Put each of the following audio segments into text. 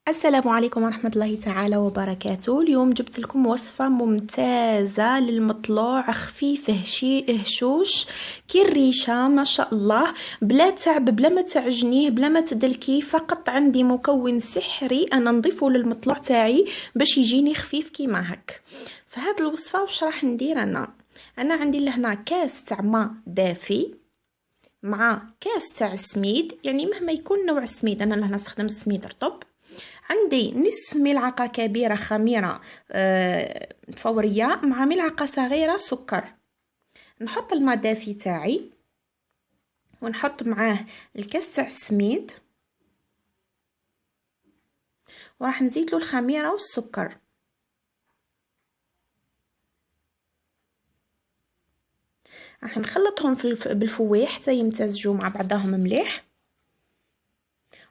السلام عليكم ورحمة الله تعالى وبركاته. اليوم جبت لكم وصفة ممتازة للمطلوع، خفيف هشوش كي الريشة ما شاء الله، بلا تعب، بلا ما تعجنيه، بلا ما تدلكيه. فقط عندي مكون سحري انا نضيفه للمطلوع تاعي باش يجيني خفيف كيما هك. فهاد الوصفة واش راح ندير انا عندي لهنا كاس تاع ماء دافي مع كاس تاع سميد، يعني مهما يكون نوع السميد، انا لهنا نستخدم السميد رطب. عندي نصف ملعقة كبيرة خميرة فورية مع ملعقة صغيرة سكر. نحط الماء دافي تاعي ونحط معاه الكاس تاع السميد، وراح نزيد له الخميرة والسكر. راح نخلطهم بالفويه حتى يمتزجوا مع بعضهم مليح.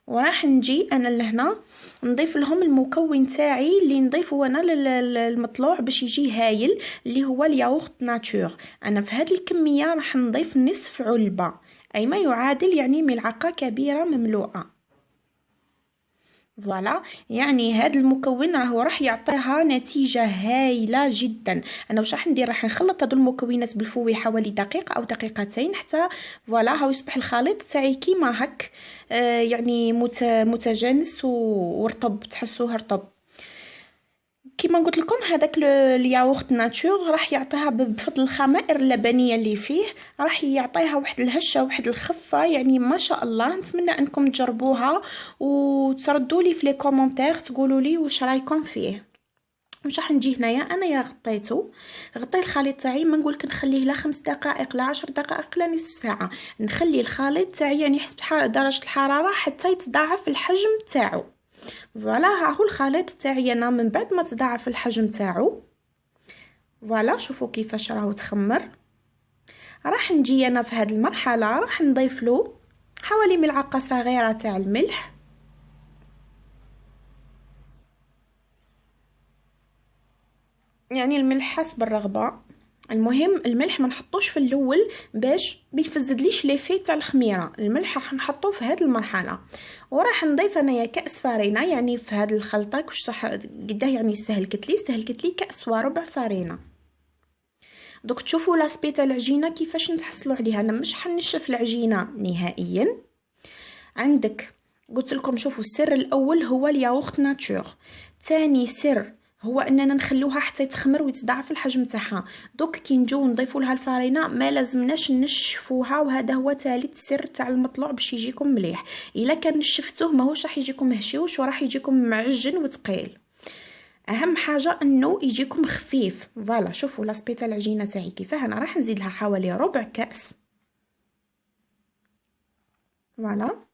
وراح نجي انا لهنا نضيف لهم المكون تاعي اللي نضيفه انا للمطلوع باش يجي هايل، اللي هو الياغورت ناتور. انا في هذه الكميه راح نضيف نصف علبه، اي ما يعادل يعني ملعقه كبيره مملوءه. فوالا، يعني هذا المكون راح يعطيها نتيجه هايله جدا. انا واش راح ندير، راح نخلط هذو المكونات بالفوي حوالي دقيقه او دقيقتين حتى فوالا هاو يصبح الخليط تاعي كيما هك، يعني متجانس ورطب، تحسوه رطب. كيما قلت لكم هذاك الياغورت ناتور راح يعطيها بفضل الخمائر اللبنيه اللي فيه، راح يعطيها واحد الهشه واحد الخفه، يعني ما شاء الله. نتمنى انكم تجربوها وتردوا لي في لي كومونتير تقولوا لي واش رايكم فيه. واش راح نجي هنايا انا يا غطيت الخليط تاعي، ما نقولك نخليه لا 5 دقائق لا 10 دقائق لا نصف ساعه. نخلي الخليط تاعي يعني حسب درجه الحراره حتى يتضاعف الحجم تاعو. فوالا، ها هو الخليط تاعي انا من بعد ما تضاعف الحجم تاعو. فوالا، شوفوا كيفاش راهو تخمر. راح نجي انا في هذه المرحله راح نضيف له حوالي ملعقه صغيره تاع الملح، يعني الملح حسب الرغبه. المهم الملح ما نحطوش في الاول باش ما يفسدليش ليفي تاع الخميره. الملح راح نحطوه في هذه المرحله. وراح نضيف انايا كاس فرينه، يعني في هذه الخلطه كش صح قداه، يعني استهلكت لي كاس وربع فرينه. دوك تشوفوا لاسبي تاع العجينه كيفاش نتحصلوا عليها. انا مش حنشف العجينه نهائيا. عندك قلت لكم شوفوا، السر الاول هو الياغورت ناتور. ثاني سر هو اننا نخلوها حتى تخمر ويتضاعف الحجم تاعها. دوك كي نجيو نضيفوا لها الفرينه ما لازمناش نشفوها، وهذا هو ثالث سر تاع المطلوع باش يجيكم مليح. الا كان شفتوه ماهوش راح يجيكم هشيوش وراح يجيكم معجن وثقيل. اهم حاجه انه يجيكم خفيف. فوالا، شوفوا لاسبي تاع العجينه تاعي كيفاه. انا راح نزيد لها حوالي ربع كاس. فوالا،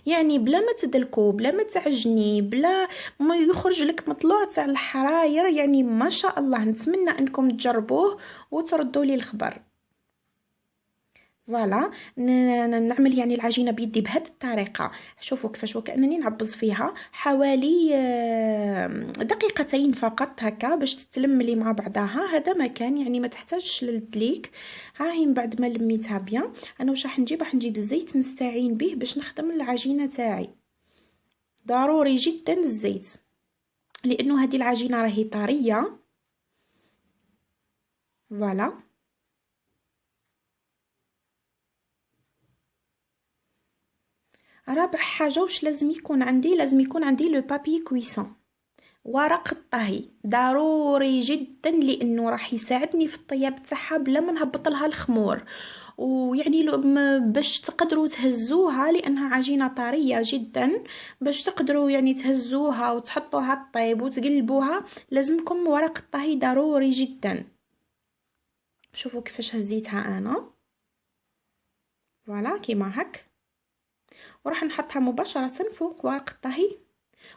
يعني بلا ما تدلكو، بلا ما تعجني، بلا ما يخرج لك مطلوع تاع الحراير، يعني ما شاء الله. نتمنى انكم تجربوه وتردوا لي الخبر. فوالا، نعمل يعني العجينه بيدي بهذه الطريقه. شوفوا كيفاش، وكانني نعبز فيها حوالي دقيقتين فقط هكا باش تتلم لي مع بعضها. هذا مكان يعني ما تحتاجش للدليك. ها هي من بعد ما لميتها بيان، انا واش راح نجيب الزيت نستعين به باش نخدم العجينه تاعي. ضروري جدا الزيت، لانه هذه العجينه راهي طريه. فوالا، رابع حاجه واش لازم يكون عندي، لازم يكون عندي لو بابي كويسون، ورق الطهي. ضروري جدا لانه راح يساعدني في الطياب تاعها بلا ما نهبط لها الخمور. ويعني باش تقدروا تهزوها لانها عجينه طريه جدا، باش تقدروا يعني تهزوها وتحطوها طيب وتقلبوها، لازمكم ورق الطهي ضروري جدا. شوفوا كيفاش هزيتها انا. فوالا كيما هك، وراح نحطها مباشره فوق ورق الطهي،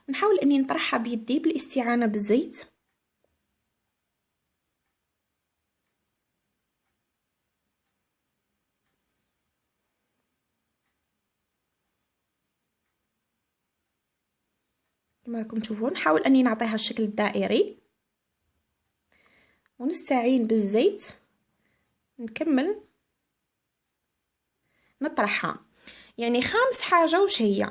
ونحاول اني نطرحها بيدي بالاستعانه بالزيت. كما راكم تشوفون نحاول اني نعطيها الشكل الدائري، ونستعين بالزيت نكمل نطرحها. يعني خامس حاجه وش هي،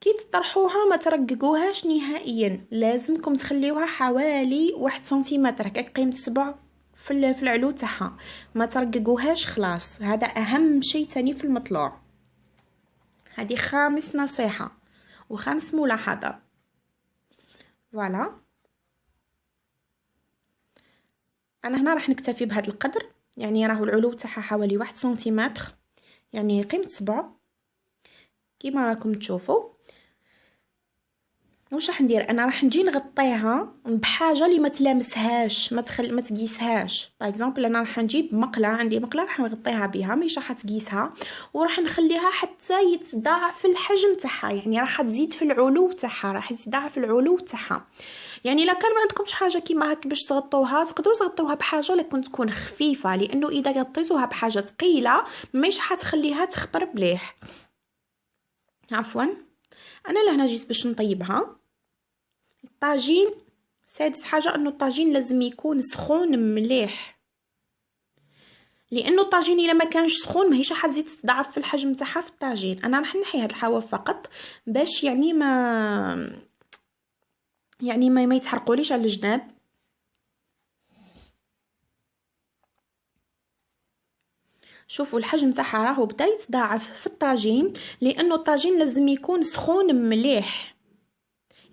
كي تطرحوها ما ترققوهاش نهائيا، لازمكم تخليوها حوالي 1 سنتيمتر هكاك قيمة 7 في العلو تاعها، ما ترققوهاش خلاص. هذا اهم شيء تاني في المطلوع. هذه خامس نصيحة وخامس ملاحظة. فوالا انا هنا راح نكتفي بهذا القدر، يعني راهو العلو تاعها حوالي 1 سنتيمتر، يعني قيمة 7 كيما راكم تشوفوا. واش راح ندير؟ انا راح نجي نغطيها بحاجه اللي ما تلامسهاش، ما تقيسهاش. باغ اكزومبل انا راح نجيب مقله، عندي مقله راح نغطيها بها، ماشي راح تقيسها، وراح نخليها حتى يتضاعف الحجم تاعها، يعني راح تزيد في العلو تاعها، راح يتضاعف العلو تاعها. يعني الا كان ما عندكمش حاجه كيما هكا باش تغطوها، تقدروا تغطوها بحاجه اللي تكون خفيفه، لانه اذا غطيتوها بحاجه ثقيله مش حتخليها تخبر مليح. عفوا انا لهنا جيت باش نطيبها. الطاجين سادس حاجه انه الطاجين لازم يكون سخون مليح، لانه الطاجين الا ما كانش سخون ماهيش راح تزيد تضاعف في الحجم تاعها في الطاجين. انا راح نحي هاد الحواف فقط باش يعني ما يتحرقوليش على الجناب. شوفوا الحجم تاعها راهو بدا يتضاعف في الطاجين، لانه الطاجين لازم يكون سخون مليح.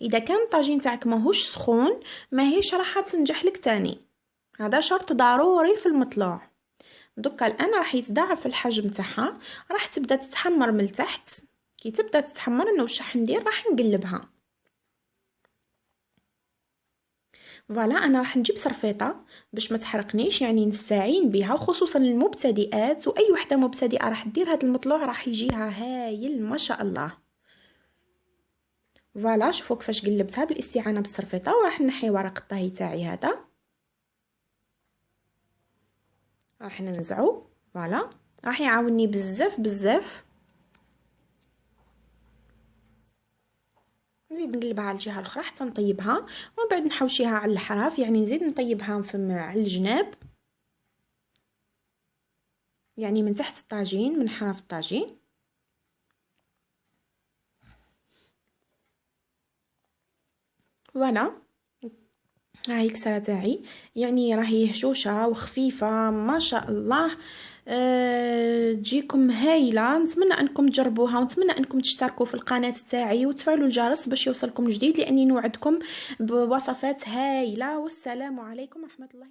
اذا كان الطاجين تاعك ماهوش سخون ماهيش راح تنجح لك تاني، هذا شرط ضروري في المطلوع. دوكا الان راح يتضاعف الحجم تاعها، راح تبدا تتحمر من التحت. كي تبدا تتحمر انا واش راح ندير؟ راح نقلبها. فوالا انا راح نجيب صرفيطه باش ما تحرقنيش، يعني نستعين بها، وخصوصا المبتدئات واي وحده مبتدئه راح دير هذا المطلوع راح يجيها هايل ما شاء الله. فوالا شوفوا كيفاش قلبتها بالاستعانه بالصرفيطه، وراح نحي ورق الطهي تاعي هذا، راح ننزعو. فوالا راح يعاوني بزاف بزاف. نزيد نقلبها على الجهه الاخرى حتى نطيبها، ومن بعد نحوشيها على الحراف، يعني نزيد نطيبها على الجناب، يعني من تحت الطاجين، من حرف الطاجين. فوالا هاي الكسرة تاعي، يعني راهي هشوشه وخفيفه ما شاء الله. تجيكم هايله. نتمنى انكم تجربوها، ونتمنى انكم تشتركوا في القناه تاعي وتفعلوا الجرس باش يوصلكم جديد، لاني نوعدكم بوصفات هايله. والسلام عليكم ورحمه الله.